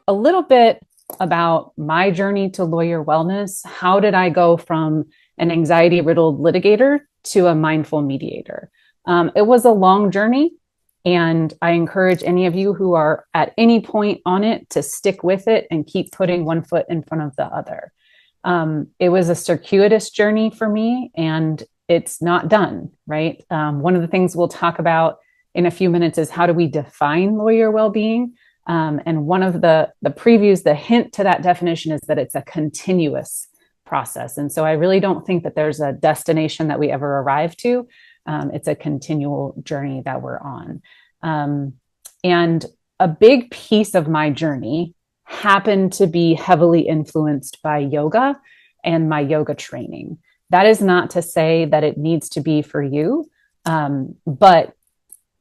A little bit about my journey to lawyer wellness. How did I go from an anxiety riddled litigator to a mindful mediator? It was a long journey, and I encourage any of you who are at any point on it to stick with it and keep putting one foot in front of the other. It was a circuitous journey for me, and it's not done, right? One of the things we'll talk about in a few minutes is how do we define lawyer well-being? And one of the previews, the hint to that definition is that it's a continuous process. And so I really don't think that there's a destination that we ever arrive to. It's a continual journey that we're on. And a big piece of my journey happened to be heavily influenced by yoga and my yoga training. That is not to say that it needs to be for you, but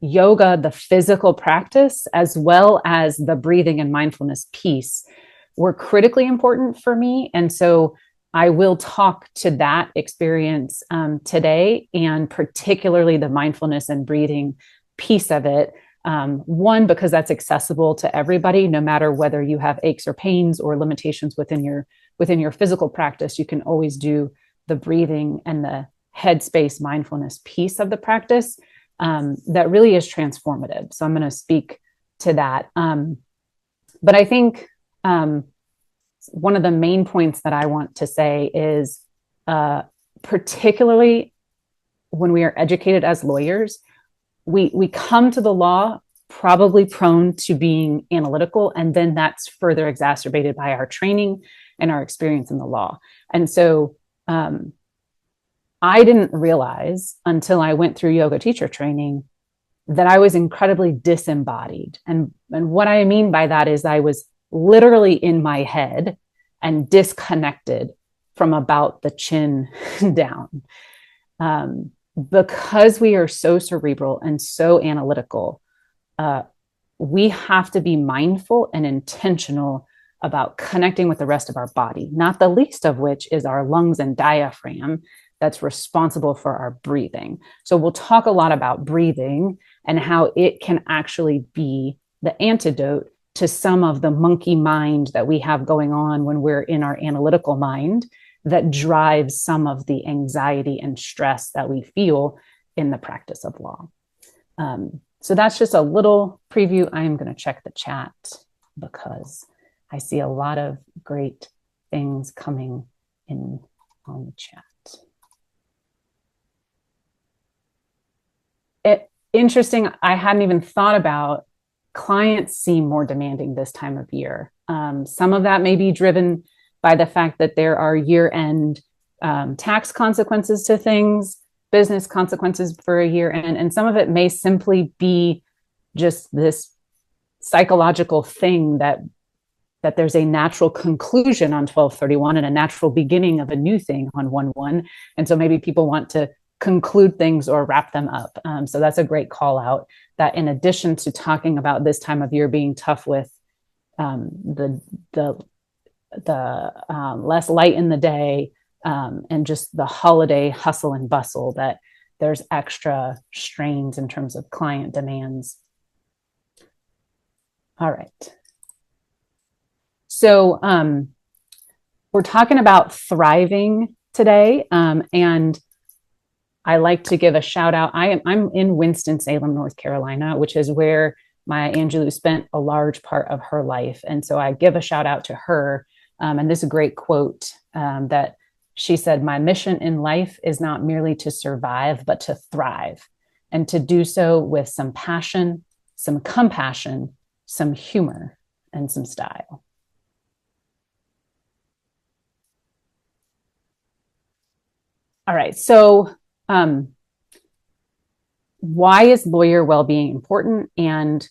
yoga, the physical practice, as well as the breathing and mindfulness piece, were critically important for me. And so I will talk to that experience today, and particularly the mindfulness and breathing piece of it. One, because that's accessible to everybody, no matter whether you have aches or pains or limitations within your physical practice. You can always do the breathing and the headspace mindfulness piece of the practice. That really is transformative. So I'm going to speak to that. But I think one of the main points that I want to say is, particularly when we are educated as lawyers, we come to the law probably prone to being analytical, and then that's further exacerbated by our training and our experience in the law. And so I didn't realize until I went through yoga teacher training that I was incredibly disembodied. And what I mean by that is I was literally in my head and disconnected from about the chin down. Because we are so cerebral and so analytical, we have to be mindful and intentional about connecting with the rest of our body, not the least of which is our lungs and diaphragm that's responsible for our breathing. So we'll talk a lot about breathing and how it can actually be the antidote to some of the monkey mind that we have going on when we're in our analytical mind that drives some of the anxiety and stress that we feel in the practice of law. So that's just a little preview. I am going to check the chat because I see a lot of great things coming in on the chat. Interesting. I hadn't even thought about clients seem more demanding this time of year. Some of that may be driven by the fact that there are year-end tax consequences to things, business consequences for a year end, and some of it may simply be just this psychological thing that there's a natural conclusion on 12/31 and a natural beginning of a new thing on 1/1. And so maybe people want to conclude things or wrap them up. So that's a great call out, that in addition to talking about this time of year being tough with the less light in the day and just the holiday hustle and bustle, that there's extra strains in terms of client demands. All right. So we're talking about thriving today, and I like to give a shout out. I'm in Winston-Salem, North Carolina, which is where Maya Angelou spent a large part of her life. And so I give a shout out to her. And this is a great quote that she said, "My mission in life is not merely to survive, but to thrive, and to do so with some passion, some compassion, some humor, and some style." All right. So why is lawyer well-being important, and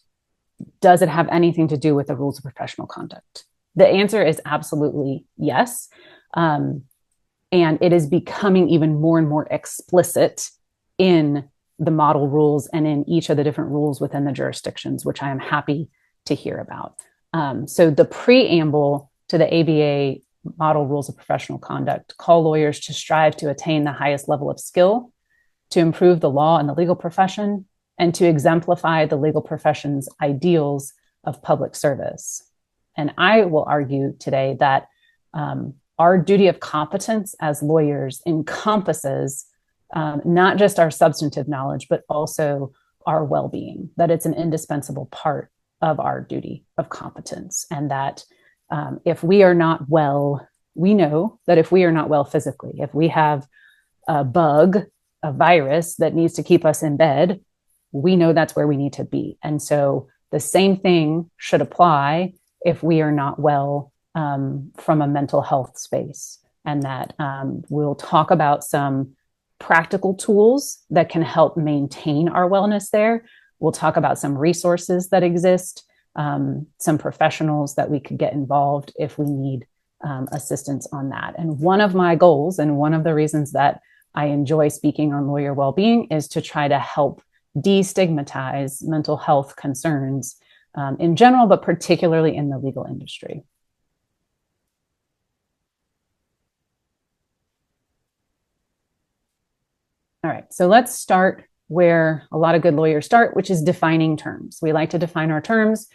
does it have anything to do with the rules of professional conduct? The answer is absolutely yes. And it is becoming even more and more explicit in the model rules and in each of the different rules within the jurisdictions, which I am happy to hear about. So the preamble to the ABA model rules of professional conduct call lawyers to strive to attain the highest level of skill, to improve the law and the legal profession, and to exemplify the legal profession's ideals of public service. And I will argue today that our duty of competence as lawyers encompasses not just our substantive knowledge, but also our well-being, that it's an indispensable part of our duty of competence. And that if we are not well, we know that if we are not well physically, if we have a bug, a virus that needs to keep us in bed, we know that's where we need to be. And so the same thing should apply if we are not well from a mental health space. And that we'll talk about some practical tools that can help maintain our wellness there. We'll talk about some resources that exist, some professionals that we could get involved if we need assistance on that. And one of my goals, and one of the reasons that I enjoy speaking on lawyer well-being, is to try to help destigmatize mental health concerns in general, but particularly in the legal industry. All right, so let's start where a lot of good lawyers start, which is defining terms. We like to define our terms.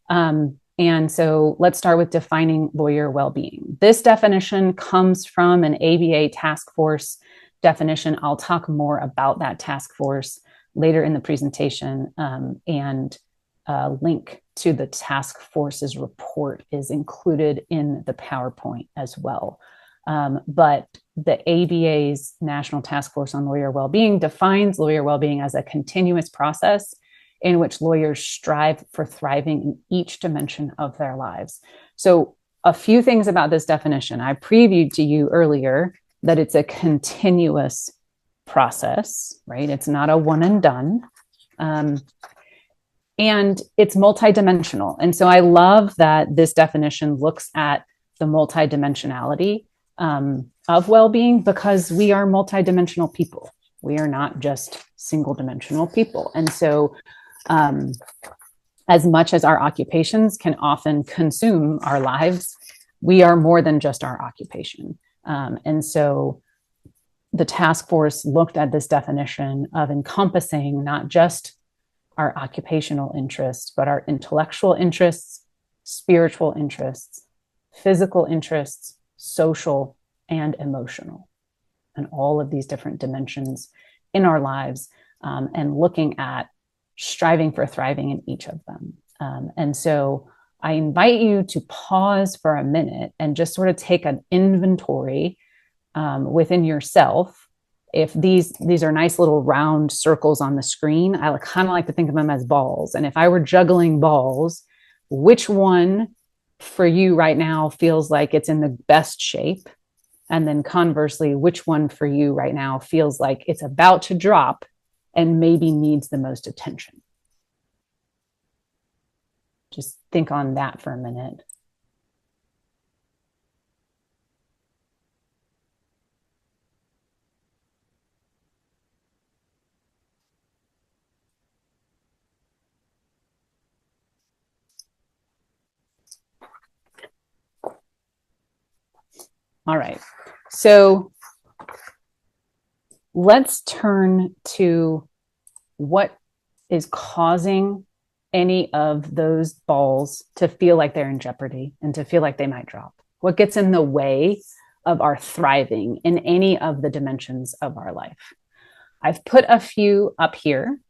And so let's start with defining lawyer well-being. This definition comes from an ABA task force definition. I'll talk more about that task force later in the presentation, and a link to the task force's report is included in the PowerPoint as well. But the ABA's National Task Force on Lawyer Wellbeing defines lawyer wellbeing as a continuous process in which lawyers strive for thriving in each dimension of their lives. So a few things about this definition. I previewed to you earlier that it's a continuous process, right? It's not a one and done. And it's multidimensional. And so I love that this definition looks at the multidimensionality of well-being, because we are multidimensional people. We are not just single dimensional people. And so as much as our occupations can often consume our lives, we are more than just our occupation. And so the task force looked at this definition of encompassing not just our occupational interests, but our intellectual interests, spiritual interests, physical interests, social, and emotional, and all of these different dimensions in our lives, and looking at striving for thriving in each of them. And so I invite you to pause for a minute and just sort of take an inventory within yourself. If these are nice little round circles on the screen, I kind of like to think of them as balls. And if I were juggling balls, which one for you right now feels like it's in the best shape? And then conversely, which one for you right now feels like it's about to drop and maybe needs the most attention? Just think on that for a minute. All right, so let's turn to what is causing any of those balls to feel like they're in jeopardy and to feel like they might drop. What gets in the way of our thriving in any of the dimensions of our life? I've put a few up here.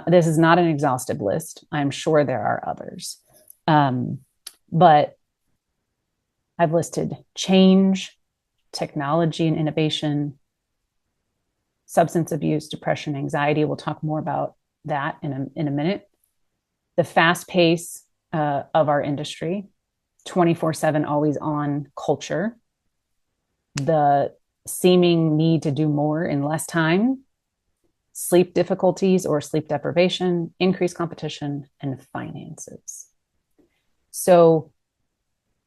This is not an exhaustive list. I'm sure there are others. But I've listed change, technology and innovation, substance abuse, depression, anxiety. We'll talk more about that in a minute. The fast pace of our industry, 24/7, always on culture, the seeming need to do more in less time, sleep difficulties or sleep deprivation, increased competition, and finances. So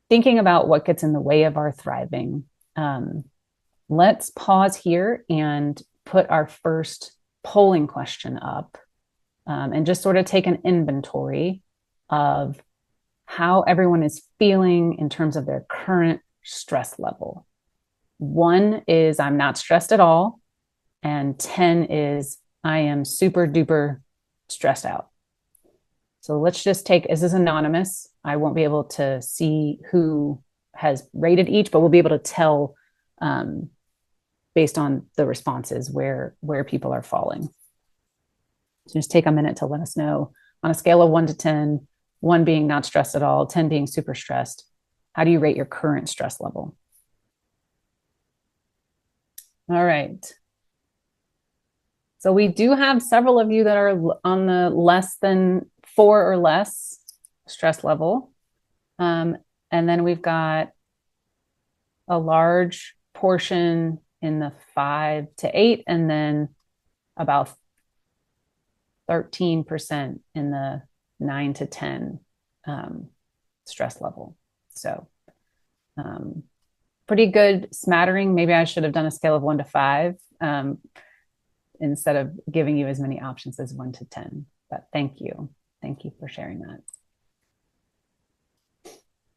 thinking about what gets in the way of our thriving, let's pause here and put our first polling question up, and just sort of take an inventory of how everyone is feeling in terms of their current stress level. 1 is I'm not stressed at all, and 10 is I am super duper stressed out. So let's just take, this is anonymous. I won't be able to see who has rated each, but we'll be able to tell based on the responses where people are falling. So just take a minute to let us know on a scale of 1 to 10, 1 being not stressed at all, 10 being super stressed. How do you rate your current stress level? All right. So we do have several of you that are on the less than 4 or less stress level. And then we've got a large portion in the 5 to 8, and then about 13% in the 9 to 10 stress level. So pretty good smattering. Maybe I should have done a scale of 1 to 5 instead of giving you as many options as 1 to 10. But thank you. Thank you for sharing that.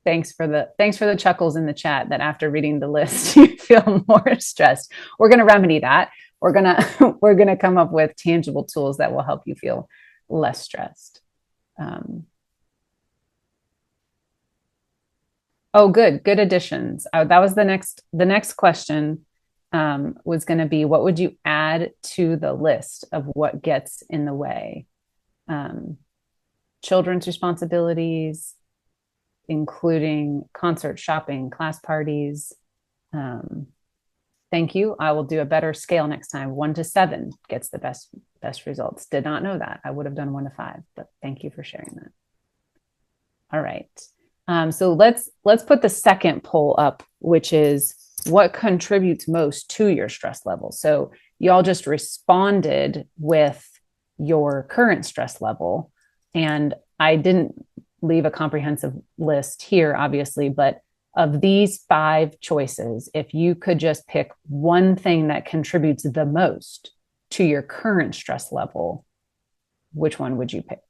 Thanks for the chuckles in the chat that after reading the list, you feel more stressed. We're going to remedy that. We're going to come up with tangible tools that will help you feel less stressed. Oh, good additions. That was the next question was going to be, what would you add to the list of what gets in the way? Children's responsibilities, including concert, shopping, class parties. Thank you. I will do a better scale next time. 1 to 7 gets the best results. Did not know that. I would have done 1 to 5, but thank you for sharing that. All right. So let's put the second poll up, which is what contributes most to your stress level. So y'all just responded with your current stress level, and I didn't leave a comprehensive list here, obviously, but of these 5 choices, if you could just pick one thing that contributes the most to your current stress level, which one would you pick?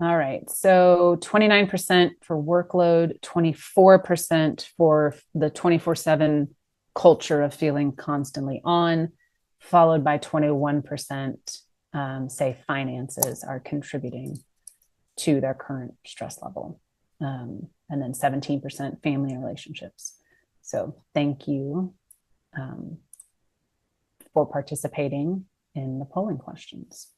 All right, so 29% for workload, 24% for the 24/7 culture of feeling constantly on, followed by 21% say finances are contributing to their current stress level. And then 17% family and relationships. So thank you for participating in the polling questions.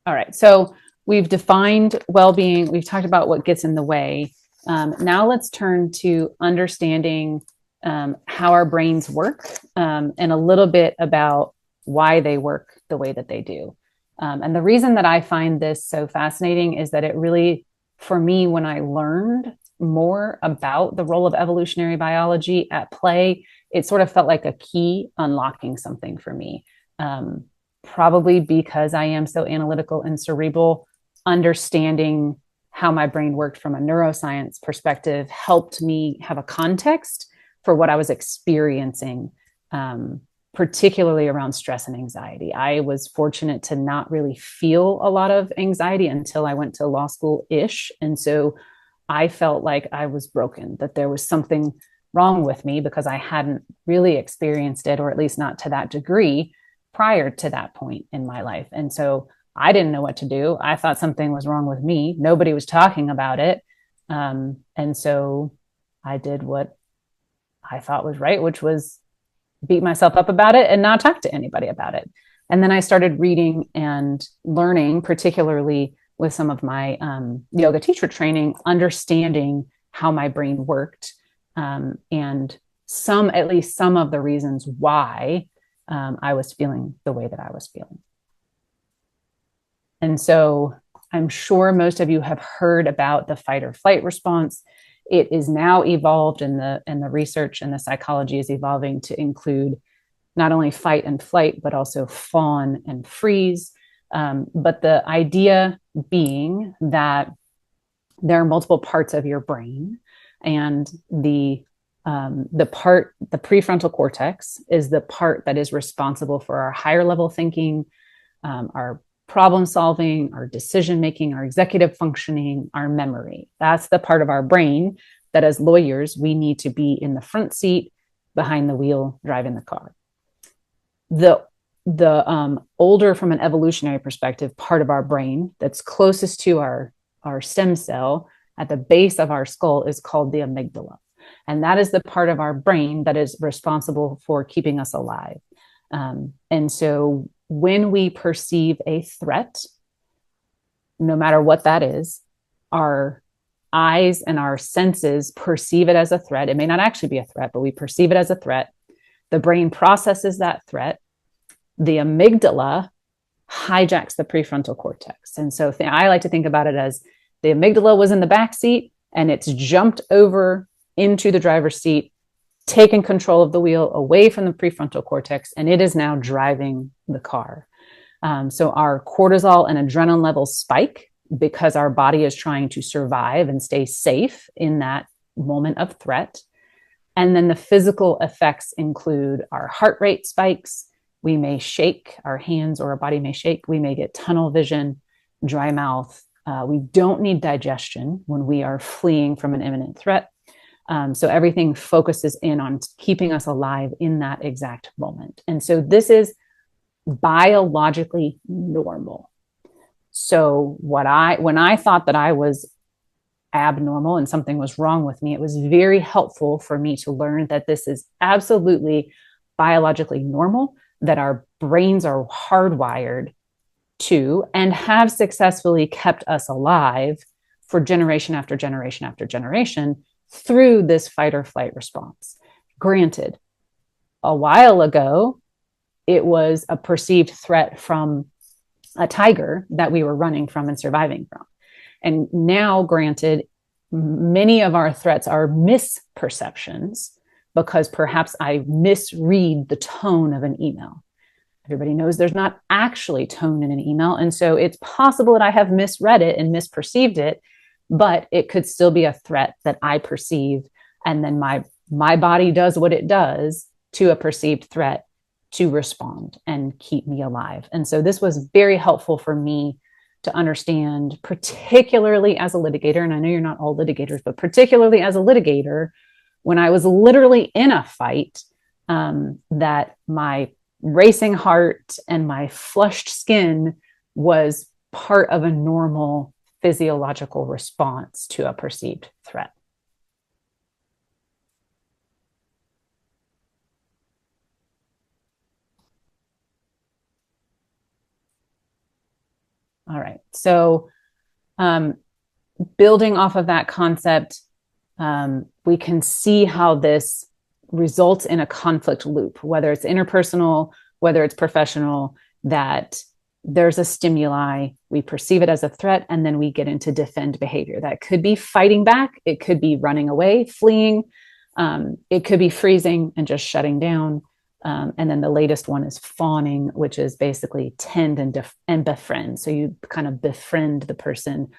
All right, so we've defined well-being. We've talked about what gets in the way. Now let's turn to understanding how our brains work and a little bit about why they work the way that they do. And the reason that I find this so fascinating is that it really, for me, when I learned more about the role of evolutionary biology at play, it sort of felt like a key unlocking something for me. Probably because I am so analytical and cerebral, understanding how my brain worked from a neuroscience perspective helped me have a context for what I was experiencing, particularly around stress and anxiety. I was fortunate to not really feel a lot of anxiety until I went to law school-ish. And so I felt like I was broken, that there was something wrong with me because I hadn't really experienced it, or at least not to that degree, prior to that point in my life. And so I didn't know what to do. I thought something was wrong with me. Nobody was talking about it. And so I did what I thought was right, which was beat myself up about it and not talk to anybody about it. And then I started reading and learning, particularly with some of my yoga teacher training, understanding how my brain worked, and at least some of the reasons why I was feeling the way that I was feeling. And so I'm sure most of you have heard about the fight or flight response. It is now evolved, and the research and the psychology is evolving to include not only fight and flight, but also fawn and freeze. But the idea being that there are multiple parts of your brain, and the prefrontal cortex is the part that is responsible for our higher level thinking, our problem solving, our decision making, our executive functioning, our memory. That's the part of our brain that as lawyers, we need to be in the front seat, behind the wheel, driving the car. the older, from an evolutionary perspective, part of our brain that's closest to our stem cell at the base of our skull is called the amygdala. And that is the part of our brain that is responsible for keeping us alive. And so when we perceive a threat, no matter what that is, our eyes and our senses perceive it as a threat. It may not actually be a threat, but we perceive it as a threat. The brain processes that threat. The amygdala hijacks the prefrontal cortex. And so I like to think about it as the amygdala was in the back seat and it's jumped over into the driver's seat, taken control of the wheel away from the prefrontal cortex, and it is now driving the car. So our cortisol and adrenaline levels spike because our body is trying to survive and stay safe in that moment of threat. And then the physical effects include our heart rate spikes. We may shake, our hands or our body may shake. We may get tunnel vision, dry mouth. We don't need digestion when we are fleeing from an imminent threat. So everything focuses in on keeping us alive in that exact moment. And so this is biologically normal. So when I thought that I was abnormal and something was wrong with me, it was very helpful for me to learn that this is absolutely biologically normal, that our brains are hardwired to and have successfully kept us alive for generation after generation after generation through this fight or flight response. Granted, a while ago, it was a perceived threat from a tiger that we were running from and surviving from. And now, granted, many of our threats are misperceptions because perhaps I misread the tone of an email. Everybody knows there's not actually tone in an email. And so it's possible that I have misread it and misperceived it, but it could still be a threat that I perceive. And then my body does what it does to a perceived threat to respond and keep me alive. And so this was very helpful for me to understand, particularly as a litigator. And I know you're not all litigators, but particularly as a litigator, when I was literally in a fight, that my racing heart and my flushed skin was part of a normal physiological response to a perceived threat. All right. So building off of that concept, we can see how this results in a conflict loop, whether it's interpersonal, whether it's professional, that there's a stimuli, we perceive it as a threat, and then we get into defend behavior. That could be fighting back. It could be running away, fleeing. It could be freezing and just shutting down. And then the latest one is fawning, which is basically tend and befriend. So you kind of befriend the person,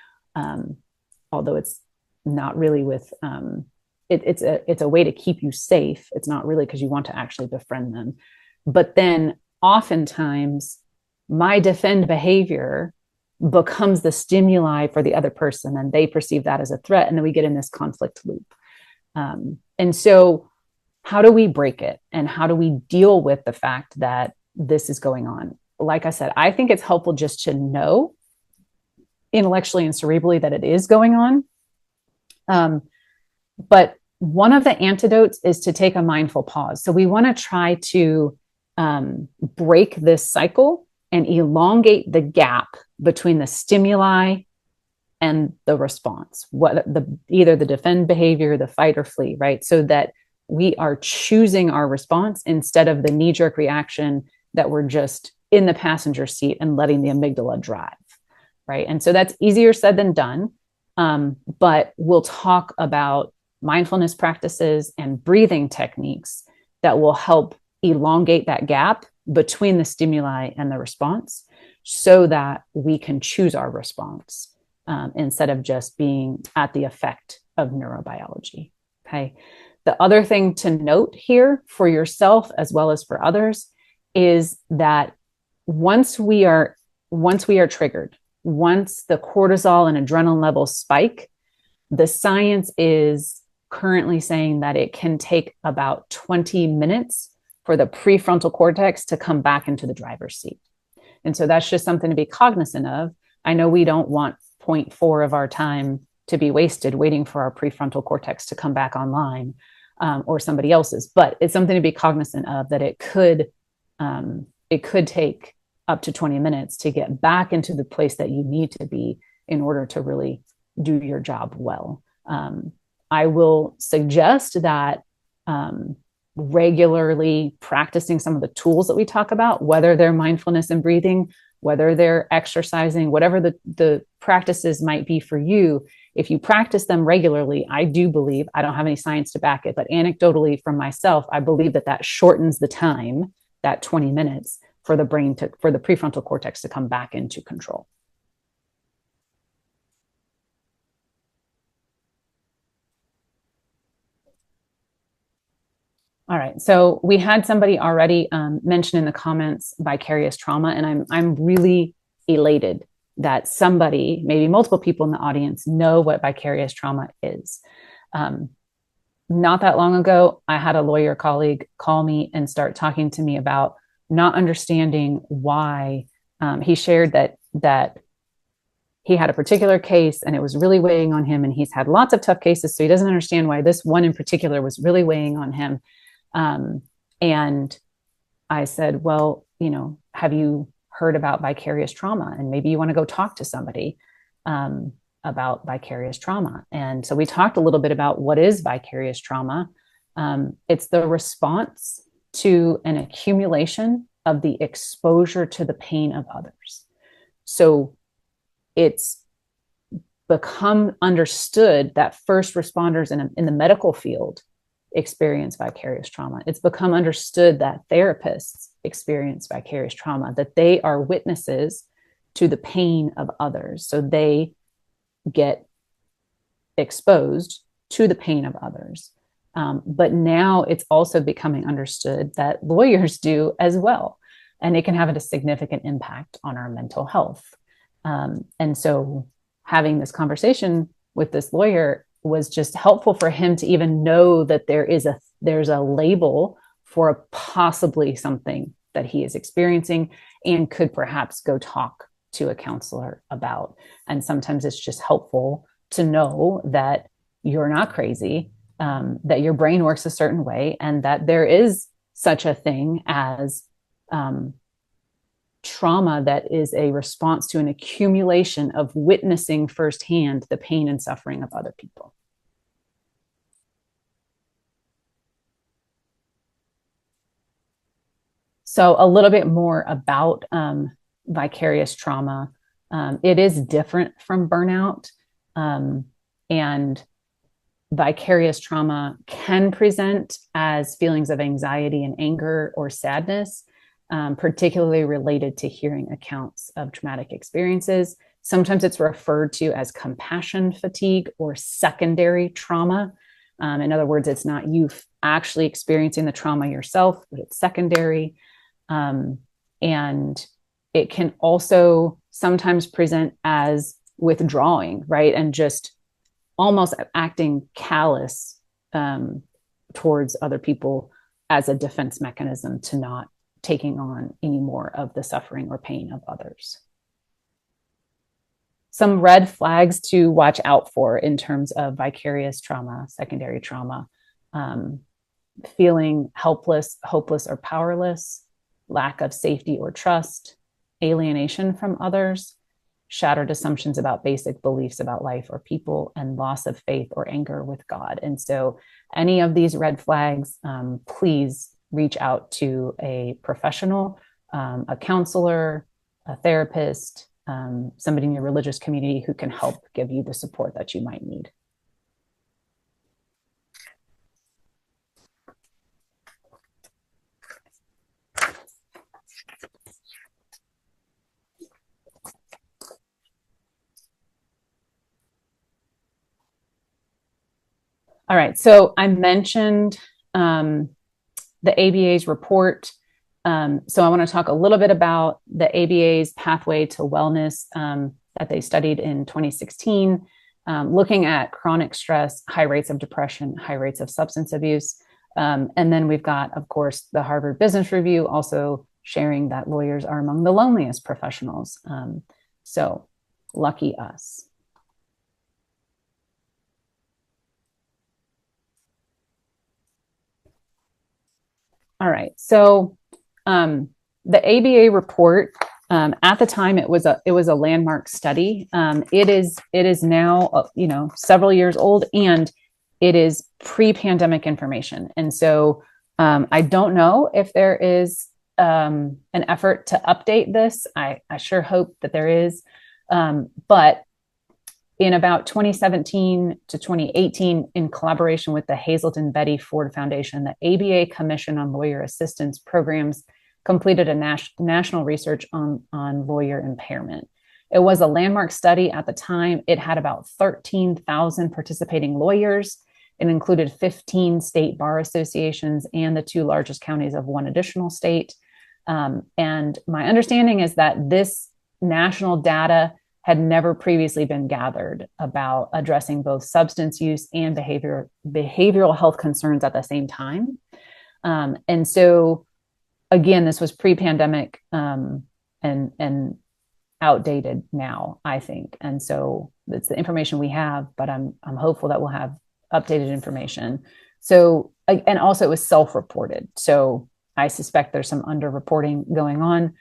although it's not really with, it's a way to keep you safe. It's not really because you want to actually befriend them. But then oftentimes my defend behavior becomes the stimuli for the other person and they perceive that as a threat. And then we get in this conflict loop. And so how do we break it? And how do we deal with the fact that this is going on? Like I said, I think it's helpful just to know intellectually and cerebrally that it is going on. But one of the antidotes is to take a mindful pause. So we want to try to break this cycle and elongate the gap between the stimuli and the response, either the defend behavior, the fight or flee, right? So that we are choosing our response instead of the knee-jerk reaction that we're just in the passenger seat and letting the amygdala drive, right? And so that's easier said than done. But we'll talk about mindfulness practices and breathing techniques that will help elongate that gap between the stimuli and the response so that we can choose our response instead of just being at the effect of neurobiology. Okay. The other thing to note here for yourself as well as for others is that once we are triggered, once the cortisol and adrenaline levels spike, the science is currently saying that it can take about 20 minutes for the prefrontal cortex to come back into the driver's seat. And so that's just something to be cognizant of. I know we don't want 0.4 of our time to be wasted waiting for our prefrontal cortex to come back online, or somebody else's, but it's something to be cognizant of, that it could take up to 20 minutes to get back into the place that you need to be in order to really do your job well. I will suggest that regularly practicing some of the tools that we talk about, whether they're mindfulness and breathing, whether they're exercising, whatever the practices might be for you, if you practice them regularly, I do believe, I don't have any science to back it, but anecdotally from myself, I believe that shortens the time, that 20 minutes, for the prefrontal cortex to come back into control. All right. So we had somebody already mention in the comments vicarious trauma, and I'm really elated that somebody, maybe multiple people in the audience, know what vicarious trauma is. Not that long ago, I had a lawyer colleague call me and start talking to me about not understanding why. He shared that he had a particular case and it was really weighing on him, and he's had lots of tough cases, so he doesn't understand why this one in particular was really weighing on him. And I said, well, have you heard about vicarious trauma? And maybe you want to go talk to somebody about vicarious trauma. And so we talked a little bit about what is vicarious trauma. It's the response to an accumulation of the exposure to the pain of others. So it's become understood that first responders in the medical field experience vicarious trauma. It's become understood that therapists experience vicarious trauma, that they are witnesses to the pain of others. So they get exposed to the pain of others. But now it's also becoming understood that lawyers do as well, and it can have a significant impact on our mental health. And so having this conversation with this lawyer was just helpful for him to even know that there's a label for possibly something that he is experiencing and could perhaps go talk to a counselor about. And sometimes it's just helpful to know that you're not crazy, that your brain works a certain way, and that there is such a thing as trauma that is a response to an accumulation of witnessing firsthand the pain and suffering of other people. So a little bit more about vicarious trauma. It is different from burnout, and vicarious trauma can present as feelings of anxiety and anger or sadness, particularly related to hearing accounts of traumatic experiences. Sometimes it's referred to as compassion fatigue or secondary trauma. In other words, it's not you actually experiencing the trauma yourself, but it's secondary. And it can also sometimes present as withdrawing, right? And just almost acting callous towards other people as a defense mechanism to not taking on any more of the suffering or pain of others. Some red flags to watch out for in terms of vicarious trauma, secondary trauma: feeling helpless, hopeless, or powerless, lack of safety or trust, alienation from others, shattered assumptions about basic beliefs about life or people, and loss of faith or anger with God. And so any of these red flags, please reach out to a professional, a counselor, a therapist, somebody in your religious community who can help give you the support that you might need. All right, so I mentioned the ABA's report. So I want to talk a little bit about the ABA's pathway to wellness that they studied in 2016, looking at chronic stress, high rates of depression, high rates of substance abuse. And then we've got, of course, the Harvard Business Review also sharing that lawyers are among the loneliest professionals. So lucky us. All right. So the ABA report, at the time, it was a landmark study. It is now several years old, and it is pre-pandemic information. And so I don't know if there is an effort to update this. I sure hope that there is. But in about 2017 to 2018, in collaboration with the Hazelden Betty Ford Foundation, the ABA Commission on Lawyer Assistance Programs completed a national research on lawyer impairment. It was a landmark study at the time. It had about 13,000 participating lawyers. It included 15 state bar associations and the two largest counties of one additional state. And my understanding is that this national data had never previously been gathered about addressing both substance use and behavioral health concerns at the same time. And so, again, this was pre-pandemic and outdated now, I think. And so it's the information we have, but I'm hopeful that we'll have updated information. So, and also it was self-reported. So I suspect there's some underreporting going on,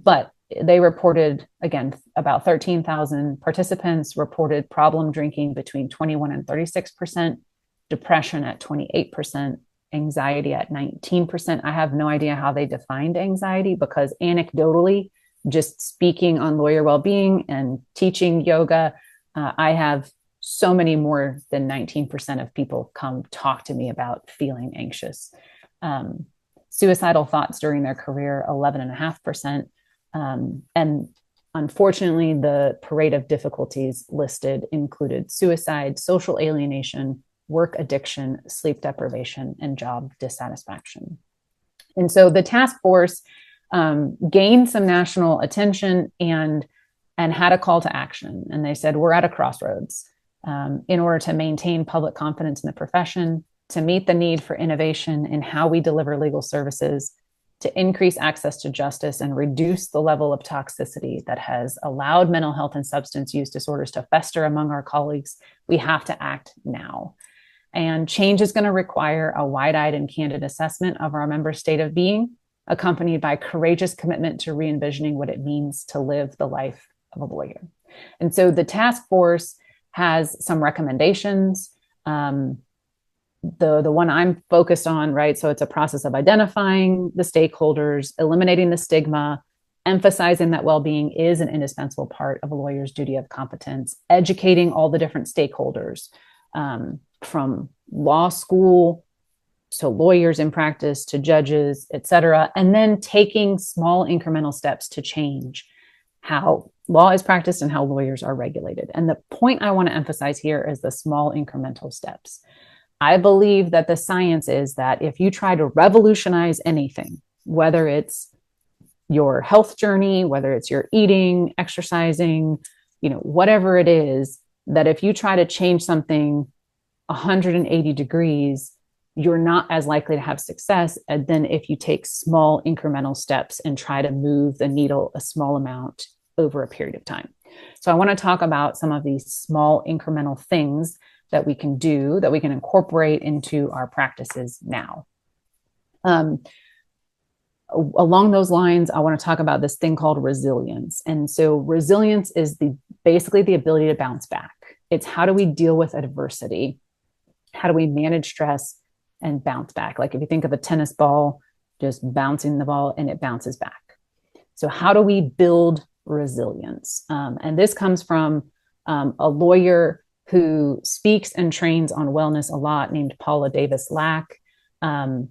but they reported, again, about 13,000 participants reported problem drinking between 21 and 36%, depression at 28%, anxiety at 19%. I have no idea how they defined anxiety, because anecdotally, just speaking on lawyer well-being and teaching yoga, I have so many more than 19% of people come talk to me about feeling anxious. Suicidal thoughts during their career, 11.5%. And unfortunately, the parade of difficulties listed included suicide, social alienation, work addiction, sleep deprivation, and job dissatisfaction. And so the task force gained some national attention and had a call to action. And they said, we're at a crossroads. In order to maintain public confidence in the profession, to meet the need for innovation in how we deliver legal services, to increase access to justice and reduce the level of toxicity that has allowed mental health and substance use disorders to fester among our colleagues, we have to act now. And change is going to require a wide-eyed and candid assessment of our member state of being, accompanied by courageous commitment to re-envisioning what it means to live the life of a lawyer. And so the task force has some recommendations. The one I'm focused on, right? So it's a process of identifying the stakeholders, eliminating the stigma, emphasizing that well-being is an indispensable part of a lawyer's duty of competence, educating all the different stakeholders, from law school to lawyers in practice to judges, et cetera, and then taking small incremental steps to change how law is practiced and how lawyers are regulated. And the point I want to emphasize here is the small incremental steps. I believe that the science is that if you try to revolutionize anything, whether it's your health journey, whether it's your eating, exercising, whatever it is, that if you try to change something 180 degrees, you're not as likely to have success than if you take small incremental steps and try to move the needle a small amount over a period of time. So I want to talk about some of these small incremental things that we can do, that we can incorporate into our practices now. Along those lines, I want to talk about this thing called resilience. And so resilience is basically the ability to bounce back. It's how do we deal with adversity? How do we manage stress and bounce back? Like if you think of a tennis ball, just bouncing the ball and it bounces back. So how do we build resilience? And this comes from a lawyer who speaks and trains on wellness a lot, named Paula Davis Lack. And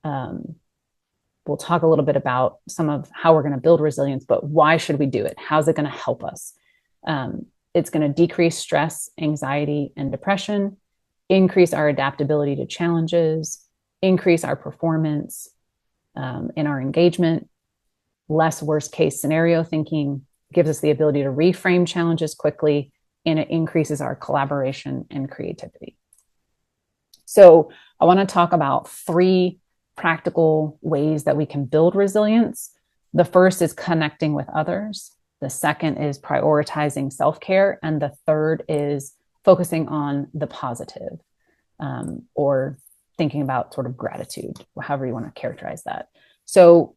we'll talk a little bit about some of how we're going to build resilience, but why should we do it? How's it going to help us? It's going to decrease stress, anxiety, and depression, increase our adaptability to challenges, increase our performance in our engagement, less worst case scenario thinking, gives us the ability to reframe challenges quickly, and it increases our collaboration and creativity. So I want to talk about three practical ways that we can build resilience. The first is connecting with others. The second is prioritizing self-care. And the third is focusing on the positive, or thinking about sort of gratitude, however you want to characterize that. So,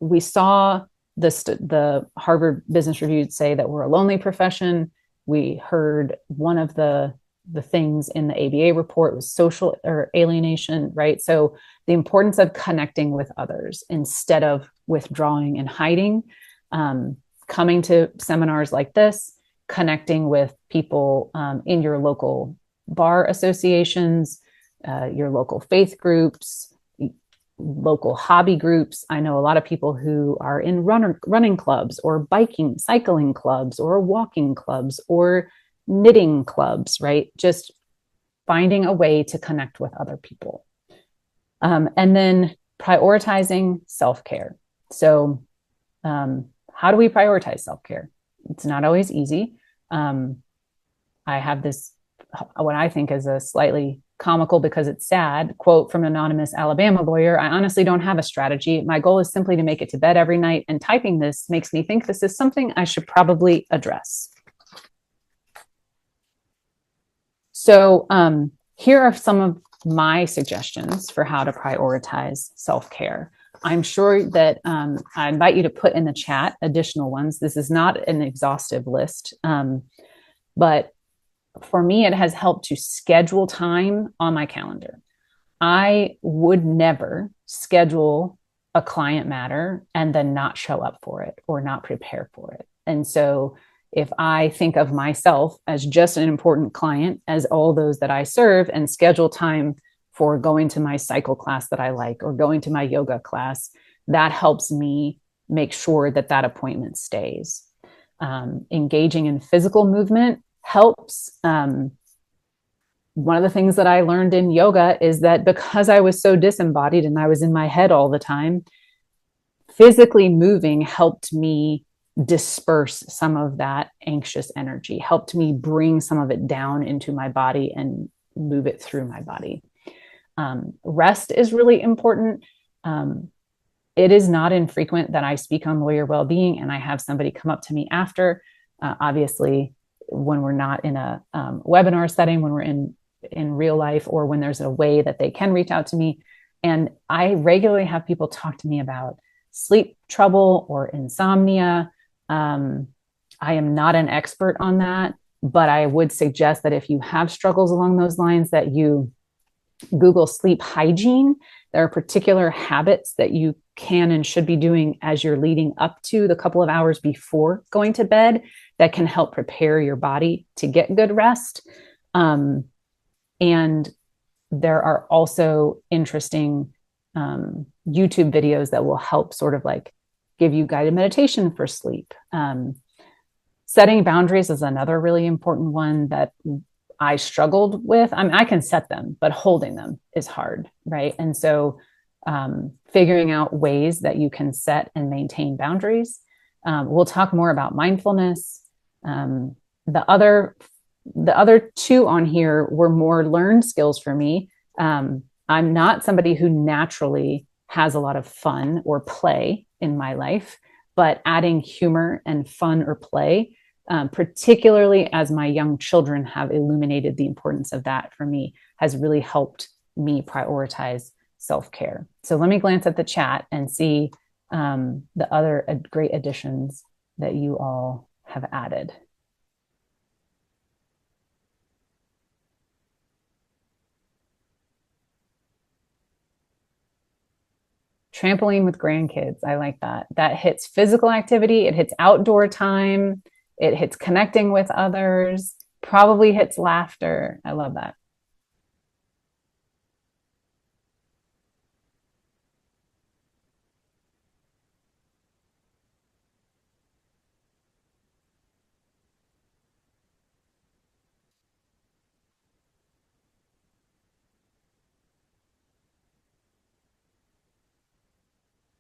we saw the Harvard Business Review say that we're a lonely profession. We heard one of the things in the ABA report was social or alienation, right? So the importance of connecting with others instead of withdrawing and hiding, coming to seminars like this, connecting with people in your local bar associations, your local faith groups, local hobby groups. I know a lot of people who are in running clubs or biking, cycling clubs or walking clubs or knitting clubs, right? Just finding a way to connect with other people. And then prioritizing self-care. So how do we prioritize self-care? It's not always easy. I have this, what I think is a slightly comical because it's sad quote from an anonymous Alabama lawyer. I honestly don't have a strategy. My goal is simply to make it to bed every night, and typing this makes me think this is something I should probably address. So here are some of my suggestions for how to prioritize self-care. I'm sure that I invite you to put in the chat additional ones. This is not an exhaustive list, but for me, it has helped to schedule time on my calendar. I would never schedule a client matter and then not show up for it or not prepare for it. And so if I think of myself as just an important client, as all those that I serve, and schedule time for going to my cycle class that I like or going to my yoga class, that helps me make sure that that appointment stays. Engaging in physical movement helps. One of the things that I learned in yoga is that because I was so disembodied and I was in my head all the time, physically moving helped me disperse some of that anxious energy, helped me bring some of it down into my body and move it through my body. Rest is really important. It is not infrequent that I speak on lawyer well-being and I have somebody come up to me after, obviously, when we're not in a webinar setting, when we're in real life, or when there's a way that they can reach out to me. And I regularly have people talk to me about sleep trouble or insomnia. I am not an expert on that, but I would suggest that if you have struggles along those lines, that you Google sleep hygiene. There are particular habits that you can and should be doing as you're leading up to the couple of hours before going to bed that can help prepare your body to get good rest. And there are also interesting YouTube videos that will help sort of like give you guided meditation for sleep. Setting boundaries is another really important one that I struggled with. I mean, I can set them, but holding them is hard, right? And so figuring out ways that you can set and maintain boundaries. We'll talk more about mindfulness. The other two on here were more learned skills for me. I'm not somebody who naturally has a lot of fun or play in my life, but adding humor and fun or play, particularly as my young children have illuminated the importance of that for me, has really helped me prioritize self-care. So let me glance at the chat and see the other great additions that you all have added. Trampoline with grandkids. I like that. That hits physical activity. It hits outdoor time. It hits connecting with others, probably hits laughter. I love that.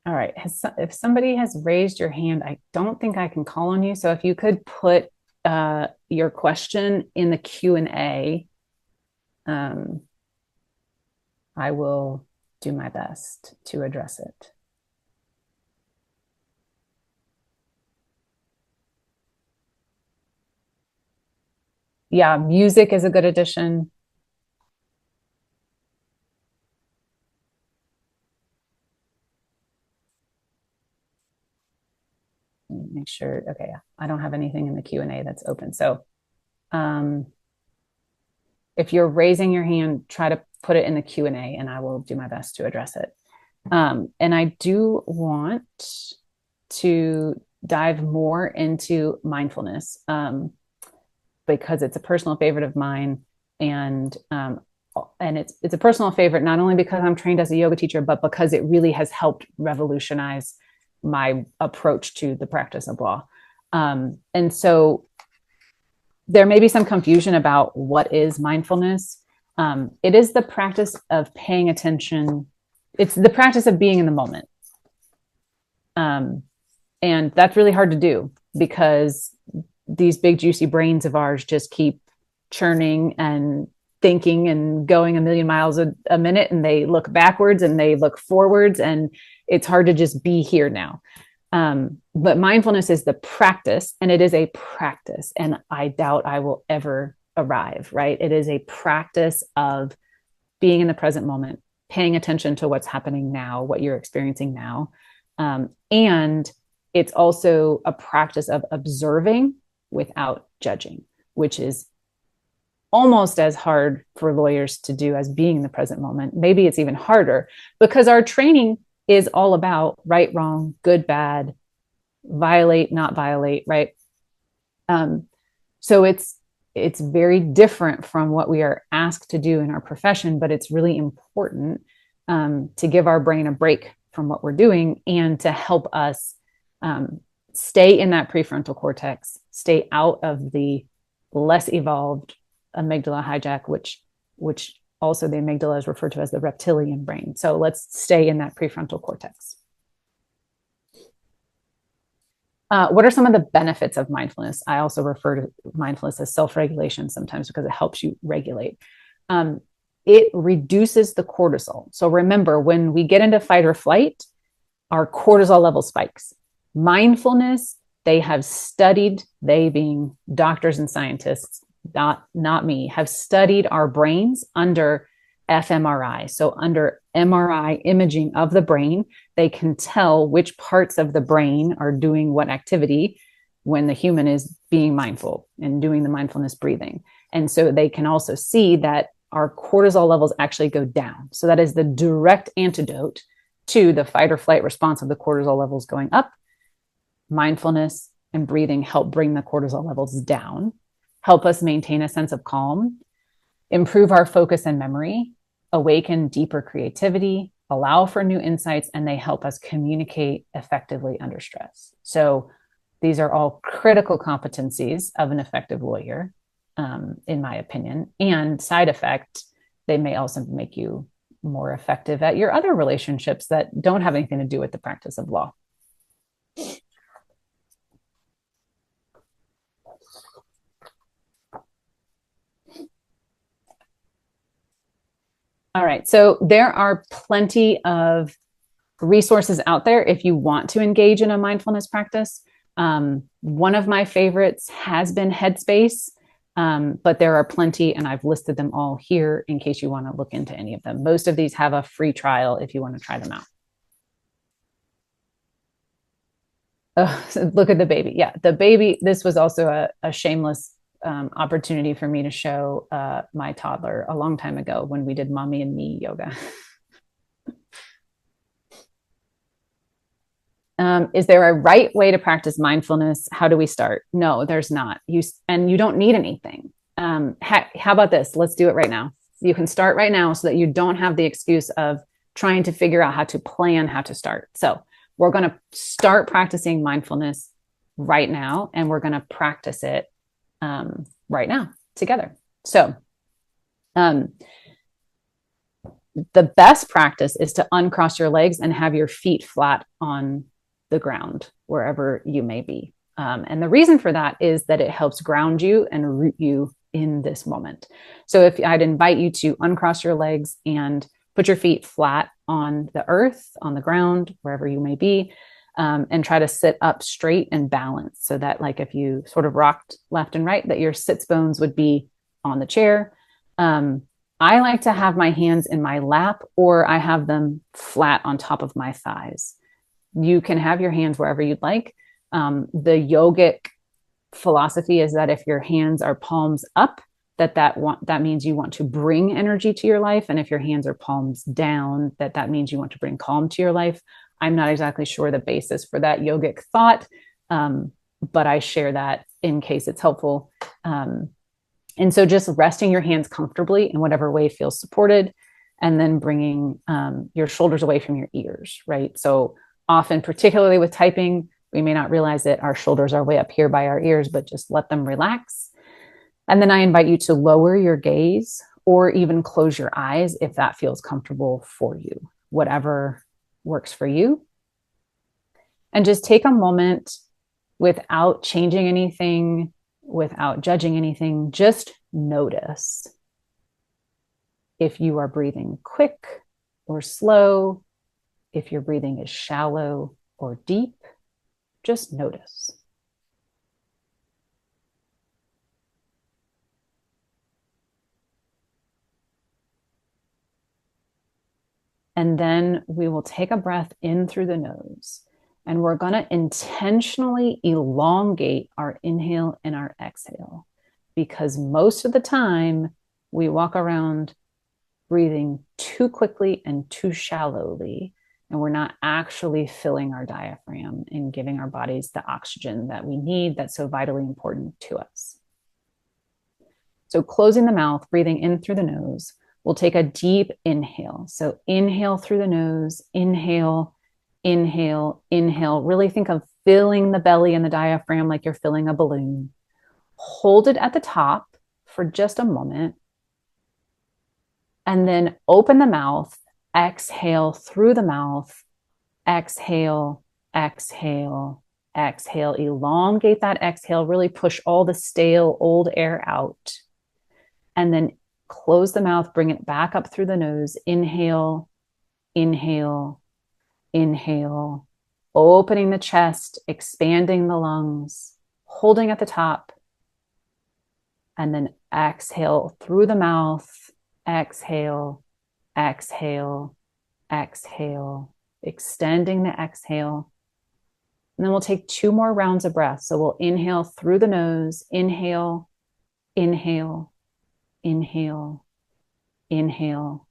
All right. If somebody has raised your hand, I don't think I can call on you. So if you could put your question in the Q&A, I will do my best to address it. Yeah, music is a good addition. Make sure. Okay, yeah, I don't have anything in the Q&A that's open. So um, if you're raising your hand, try to put it in the Q&A and I will do my best to address it. And I do want to dive more into mindfulness because it's a personal favorite of mine. And it's a personal favorite, not only because I'm trained as a yoga teacher, but because it really has helped revolutionize my approach to the practice of law. And so there may be some confusion about what is mindfulness. It is the practice of paying attention. It's the practice of being in the moment. And that's really hard to do because these big juicy brains of ours just keep churning and thinking and going a million miles a minute, and they look backwards and they look forwards, and it's hard to just be here now. But mindfulness is the practice, and it is a practice, and I doubt I will ever arrive, right? It is a practice of being in the present moment, paying attention to what's happening now, what you're experiencing now. And it's also a practice of observing without judging, which is almost as hard for lawyers to do as being in the present moment. Maybe it's even harder because our training is all about right, wrong, good, bad, violate, not violate, right? So it's very different from what we are asked to do in our profession, but it's really important to give our brain a break from what we're doing and to help us stay in that prefrontal cortex, stay out of the less evolved amygdala hijack, which also the amygdala is referred to as the reptilian brain. So let's stay in that prefrontal cortex. What are some of the benefits of mindfulness? I also refer to mindfulness as self-regulation sometimes because it helps you regulate. It reduces the cortisol. So remember, when we get into fight or flight, our cortisol level spikes. Mindfulness, they have studied, they being doctors and scientists, not me, have studied our brains under fMRI. So under MRI imaging of the brain, they can tell which parts of the brain are doing what activity when the human is being mindful and doing the mindfulness breathing. And so they can also see that our cortisol levels actually go down. So that is the direct antidote to the fight or flight response of the cortisol levels going up. Mindfulness and breathing help bring the cortisol levels down, help us maintain a sense of calm, improve our focus and memory, awaken deeper creativity, allow for new insights, and they help us communicate effectively under stress. So these are all critical competencies of an effective lawyer, in my opinion. And side effect, they may also make you more effective at your other relationships that don't have anything to do with the practice of law. All right. So there are plenty of resources out there if you want to engage in a mindfulness practice. One of my favorites has been Headspace, but there are plenty, and I've listed them all here in case you want to look into any of them. Most of these have a free trial if you want to try them out. Look at the baby. Yeah, the baby. This was also a shameless opportunity for me to show my toddler a long time ago when we did mommy and me yoga. Is there a right way to practice mindfulness? How do we start? No, there's not. You don't need anything. How about this? Let's do it right now. You can start right now so that you don't have the excuse of trying to figure out how to plan how to start. So we're going to start practicing mindfulness right now, and we're going to practice it right now together. So the best practice is to uncross your legs and have your feet flat on the ground, wherever you may be. And the reason for that is that it helps ground you and root you in this moment. So if I'd invite you to uncross your legs and put your feet flat on the earth, on the ground, wherever you may be, and try to sit up straight and balanced so that, like, if you sort of rocked left and right, that your sits bones would be on the chair. I like to have my hands in my lap, or I have them flat on top of my thighs. You can have your hands wherever you'd like. The yogic philosophy is that if your hands are palms up, that means you want to bring energy to your life, and if your hands are palms down, that means you want to bring calm to your life. I'm not exactly sure the basis for that yogic thought, but I share that in case it's helpful. And so just resting your hands comfortably in whatever way feels supported, and then bringing your shoulders away from your ears, right? So often, particularly with typing, we may not realize that our shoulders are way up here by our ears, but just let them relax. And then I invite you to lower your gaze or even close your eyes if that feels comfortable for you, whatever works for you. And just take a moment without changing anything, without judging anything. Just notice if you are breathing quick or slow, if your breathing is shallow or deep. Just notice. And then we will take a breath in through the nose. And we're going to intentionally elongate our inhale and our exhale, because most of the time we walk around breathing too quickly and too shallowly, and we're not actually filling our diaphragm and giving our bodies the oxygen that we need, that's so vitally important to us. So closing the mouth, breathing in through the nose, we'll take a deep inhale. So inhale through the nose, inhale, inhale, inhale. Really think of filling the belly and the diaphragm like you're filling a balloon. Hold it at the top for just a moment. And then open the mouth, exhale through the mouth, exhale, exhale, exhale. Elongate that exhale, really push all the stale old air out. And then close the mouth, bring it back up through the nose. Inhale, inhale, inhale, opening the chest, expanding the lungs, holding at the top. And then exhale through the mouth, exhale, exhale, exhale, extending the exhale. And then we'll take 2 more rounds of breath. So we'll inhale through the nose, inhale, inhale, inhale, inhale,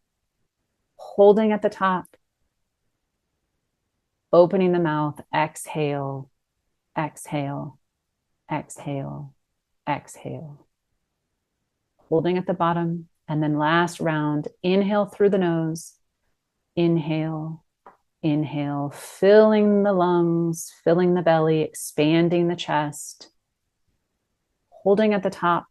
holding at the top, opening the mouth, exhale, exhale, exhale, exhale, holding at the bottom. And then last round, inhale through the nose, inhale, inhale, filling the lungs, filling the belly, expanding the chest, holding at the top.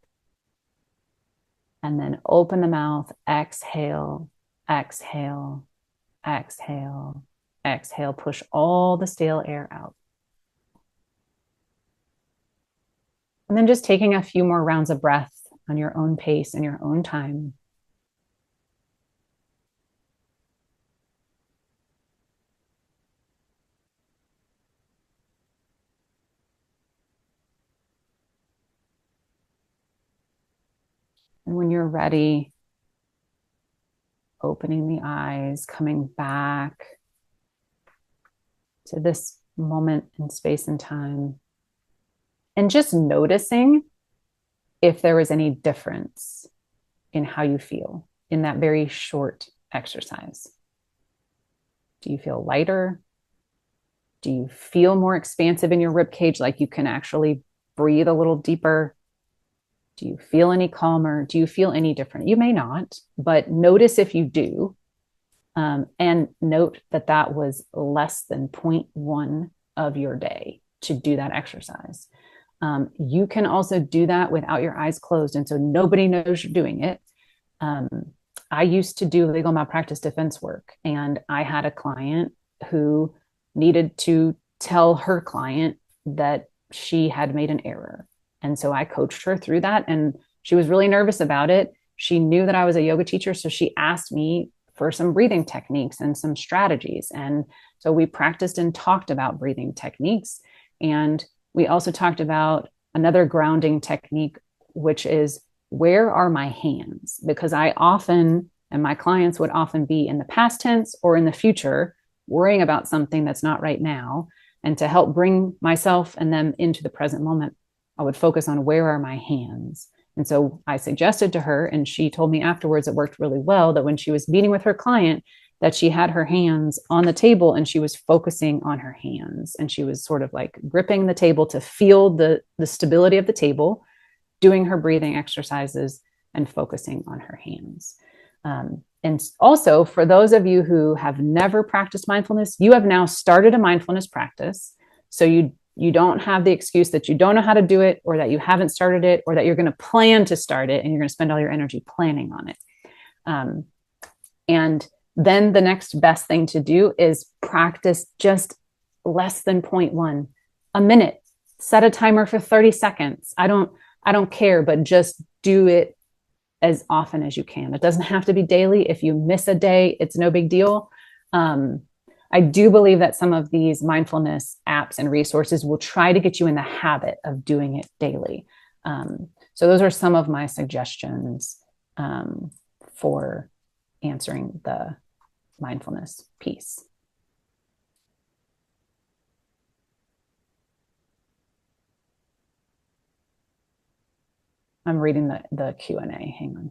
And then open the mouth, exhale, exhale, exhale, exhale. Push all the stale air out. And then just taking a few more rounds of breath on your own pace and your own time. And when you're ready, opening the eyes, coming back to this moment in space and time, and just noticing if there was any difference in how you feel in that very short exercise. Do you feel lighter? Do you feel more expansive in your rib cage, like you can actually breathe a little deeper? Do you feel any calmer? Do you feel any different? You may not, but notice if you do. And note that that was less than 0.1 of your day to do that exercise. You can also do that without your eyes closed, and so nobody knows you're doing it. I used to do legal malpractice defense work, and I had a client who needed to tell her client that she had made an error. And so I coached her through that, and she was really nervous about it. She knew that I was a yoga teacher, so she asked me for some breathing techniques and some strategies. And so we practiced and talked about breathing techniques. And we also talked about another grounding technique, which is, where are my hands? Because I often, and my clients would often be in the past tense or in the future, worrying about something that's not right now. And to help bring myself and them into the present moment, I would focus on, where are my hands? And so I suggested to her, and she told me afterwards it worked really well, that when she was meeting with her client, that she had her hands on the table and she was focusing on her hands. And she was sort of like gripping the table to feel the stability of the table, doing her breathing exercises and focusing on her hands. And also, for those of you who have never practiced mindfulness, you have now started a mindfulness practice. So you don't have the excuse that you don't know how to do it, or that you haven't started it, or that you're going to plan to start it and you're going to spend all your energy planning on it. And then the next best thing to do is practice just less than 0.1, a minute. Set a timer for 30 seconds. I don't care, but just do it as often as you can. It doesn't have to be daily. If you miss a day, it's no big deal. I do believe that some of these mindfulness apps and resources will try to get you in the habit of doing it daily. So those are some of my suggestions for answering the mindfulness piece. I'm reading the Q&A. Hang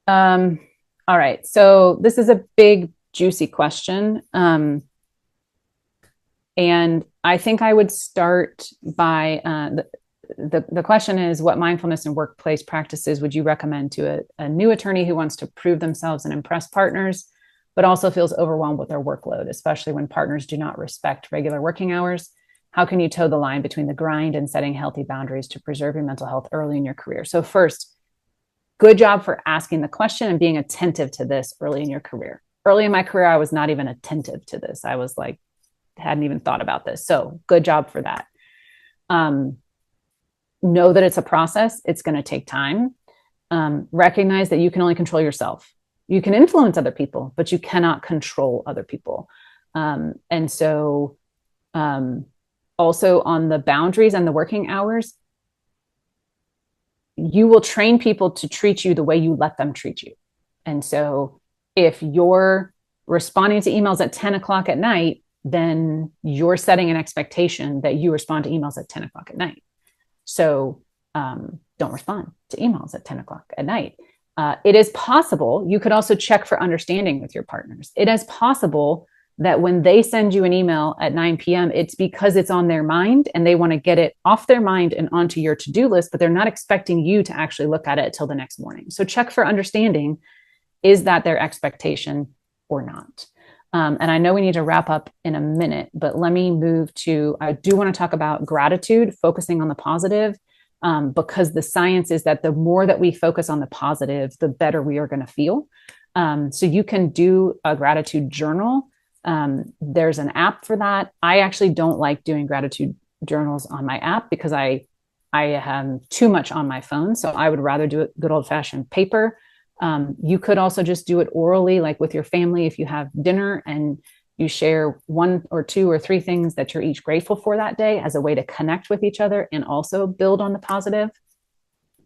on. All right. So this is a big, juicy question. And I think I would start by the question is, what mindfulness and workplace practices would you recommend to a new attorney who wants to prove themselves and impress partners, but also feels overwhelmed with their workload, especially when partners do not respect regular working hours? How can you toe the line between the grind and setting healthy boundaries to preserve your mental health early in your career? So first, good job for asking the question and being attentive to this early in your career. Early in my career, I was not even attentive to this. I was like, hadn't even thought about this. So good job for that. Know that it's a process. It's going to take time. Recognize that you can only control yourself. You can influence other people, but you cannot control other people. And so also on the boundaries and the working hours, you will train people to treat you the way you let them treat you. And so if you're responding to emails at 10 o'clock at night, then you're setting an expectation that you respond to emails at 10 o'clock at night. So don't respond to emails at 10 o'clock at night. It is possible. You could also check for understanding with your partners. It is possible that when they send you an email at 9 p.m., it's because it's on their mind and they want to get it off their mind and onto your to-do list, but they're not expecting you to actually look at it till the next morning. So check for understanding. Is that their expectation or not? And I know we need to wrap up in a minute, but let me move to, I do want to talk about gratitude, focusing on the positive, because the science is that the more that we focus on the positive, the better we are going to feel. So you can do a gratitude journal. There's an app for that. I actually don't like doing gratitude journals on my app because I have too much on my phone. So I would rather do it good old fashioned paper. You could also just do it orally, like with your family. If you have dinner and you share 1 or 2 or 3 things that you're each grateful for that day as a way to connect with each other and also build on the positive.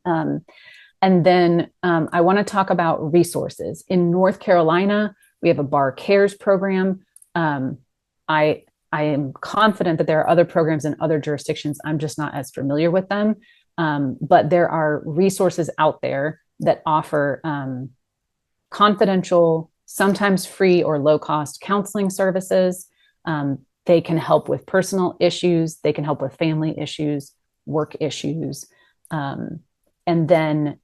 And then I want to talk about resources. In North Carolina, we have a Bar Cares program. I am confident that there are other programs in other jurisdictions. I'm just not as familiar with them. But there are resources out there that offer confidential, sometimes free or low-cost counseling services. They can help with personal issues. They can help with family issues, work issues. And then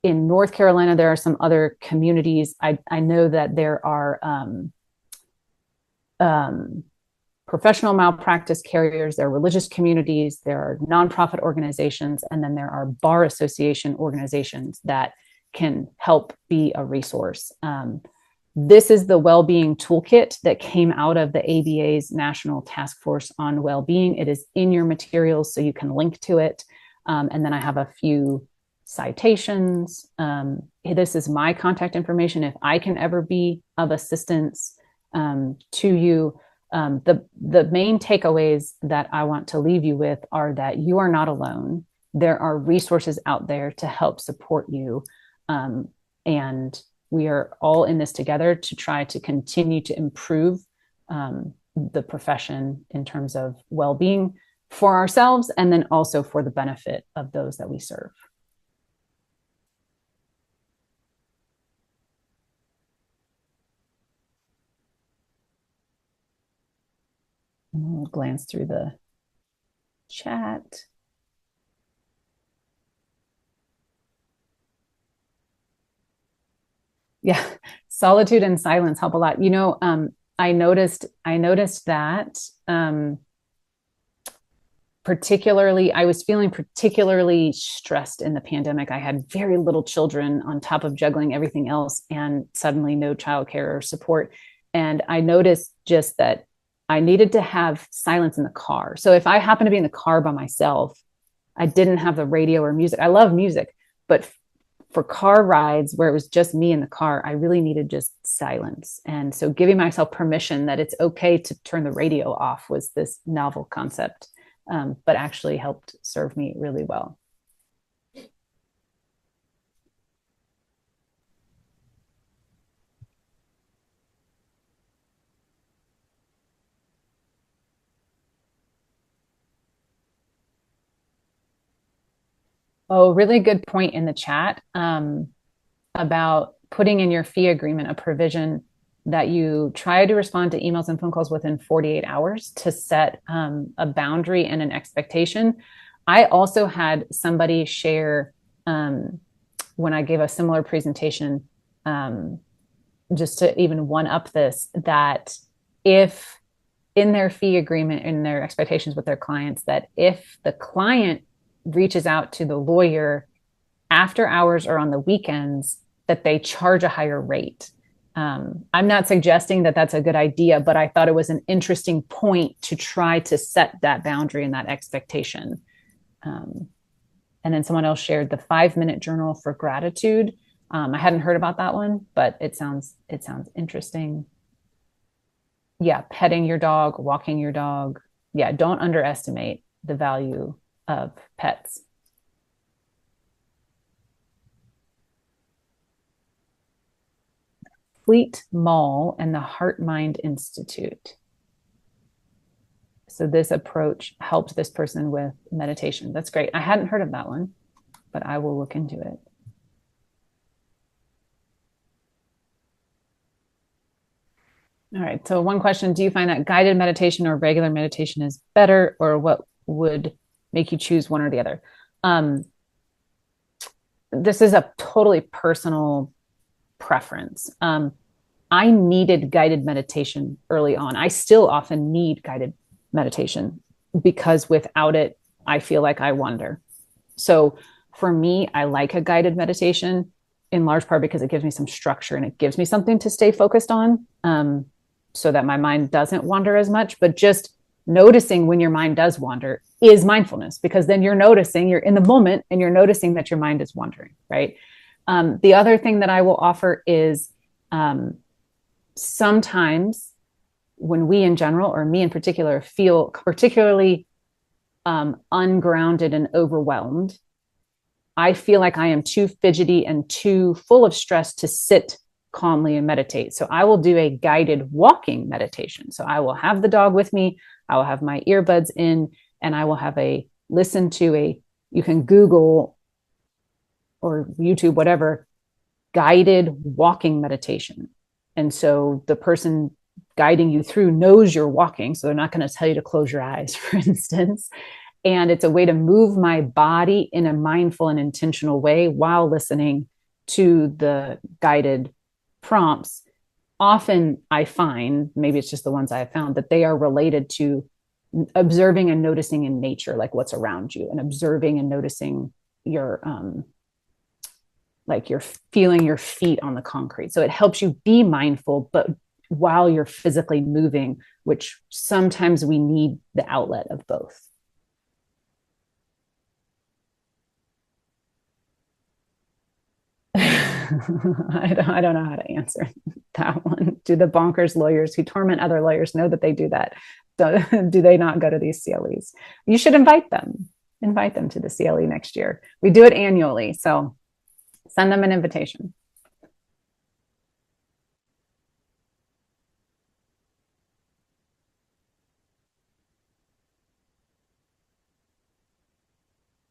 in North Carolina, there are some other communities. I know that there are professional malpractice carriers, there are religious communities, there are nonprofit organizations, and then there are bar association organizations that can help be a resource. This is the well-being toolkit that came out of the ABA's National Task Force on Well-being. It is in your materials, so you can link to it. And then I have a few citations. This is my contact information. If I can ever be of assistance to you, the main takeaways that I want to leave you with are that you are not alone. There are resources out there to help support you. And we are all in this together to try to continue to improve the profession in terms of well-being for ourselves and then also for the benefit of those that we serve. We'll glance through the chat. Yeah, solitude and silence help a lot. I noticed that particularly, I was feeling particularly stressed in the pandemic. I had very little children on top of juggling everything else, and suddenly no childcare or support. And I noticed just that I needed to have silence in the car. So if I happen to be in the car by myself, I didn't have the radio or music. I love music, but for car rides where it was just me in the car, I really needed just silence. And so giving myself permission that it's okay to turn the radio off was this novel concept, but actually helped serve me really well. Oh, really good point in the chat about putting in your fee agreement a provision that you try to respond to emails and phone calls within 48 hours to set a boundary and an expectation. I also had somebody share when I gave a similar presentation, just to even one up this, that if in their fee agreement, in their expectations with their clients, that if the client reaches out to the lawyer after hours or on the weekends, that they charge a higher rate. I'm not suggesting that that's a good idea, but I thought it was an interesting point to try to set that boundary and that expectation. And then someone else shared the 5-minute journal for gratitude. I hadn't heard about that one, but it sounds interesting. Yeah, petting your dog, walking your dog. Yeah, don't underestimate the value of pets. Fleet Mall and the Heart Mind Institute. So this approach helped this person with meditation. That's great. I hadn't heard of that one, but I will look into it. All right. So one question, do you find that guided meditation or regular meditation is better, or what would make you choose one or the other? This is a totally personal preference. I needed guided meditation early on. I still often need guided meditation because without it, I feel like I wander. So for me, I like a guided meditation in large part because it gives me some structure and it gives me something to stay focused on, so that my mind doesn't wander as much. But just noticing when your mind does wander is mindfulness, because then you're noticing, you're in the moment and you're noticing that your mind is wandering, right? The other thing that I will offer is sometimes when we in general, or me in particular, feel particularly ungrounded and overwhelmed, I feel like I am too fidgety and too full of stress to sit calmly and meditate. So I will do a guided walking meditation. So I will have the dog with me, I will have my earbuds in, and I will have you can Google or YouTube, whatever, guided walking meditation. And so the person guiding you through knows you're walking. So they're not going to tell you to close your eyes, for instance. And it's a way to move my body in a mindful and intentional way while listening to the guided prompts. Often I find, maybe it's just the ones I have found, that they are related to observing and noticing in nature, like what's around you, and observing and noticing your like you're feeling your feet on the concrete. So it helps you be mindful, but while you're physically moving, which sometimes we need the outlet of both. I don't know how to answer that one. Do the bonkers lawyers who torment other lawyers know that they do that? Do they not go to these CLEs? You should invite them. Invite them to the CLE next year. We do it annually, so send them an invitation.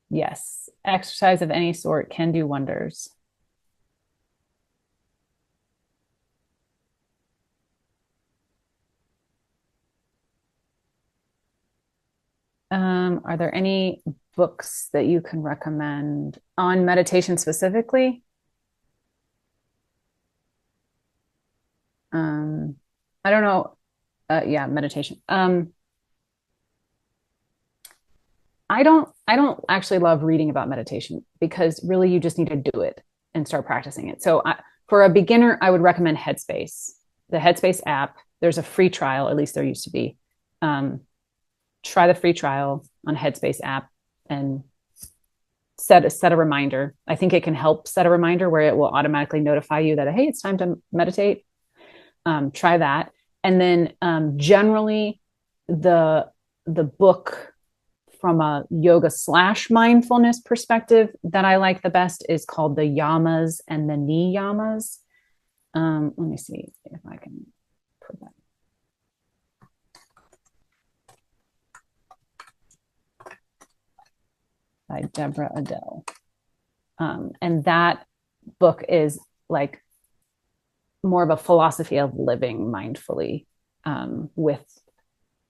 Yes, exercise of any sort can do wonders. Are there any books that you can recommend on meditation specifically? Um, I don't know. Yeah, meditation. I don't actually love reading about meditation because really you just need to do it and start practicing it. So for a beginner, I would recommend Headspace, the Headspace app. There's a free trial, at least there used to be. Try the free trial on Headspace app and set a reminder. I think it can help set a reminder where it will automatically notify you that, hey, it's time to meditate. Try that. And then generally the book from a yoga / mindfulness perspective that I like the best is called The Yamas and the Niyamas. Let me see if I can put that. By Deborah Adele. And that book is like more of a philosophy of living mindfully with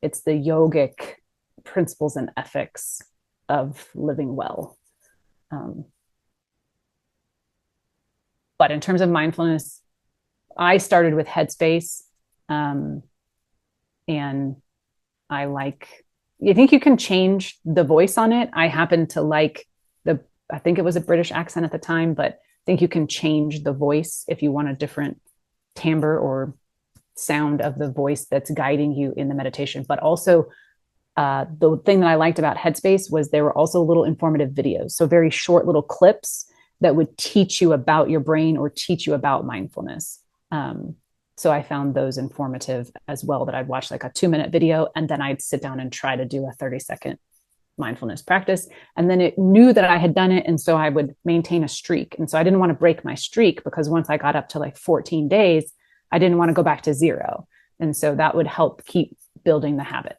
it's the yogic principles and ethics of living well. But in terms of mindfulness, I started with Headspace, and I think you can change the voice on it. I happen to like I think it was a British accent at the time, but I think you can change the voice if you want a different timbre or sound of the voice that's guiding you in the meditation. But also, the thing that I liked about Headspace was there were also little informative videos. So very short little clips that would teach you about your brain or teach you about mindfulness. So I found those informative as well, that I'd watch like a 2-minute video and then I'd sit down and try to do a 30-second mindfulness practice. And then it knew that I had done it. And so I would maintain a streak. And so I didn't want to break my streak because once I got up to like 14 days, I didn't want to go back to 0. And so that would help keep building the habit.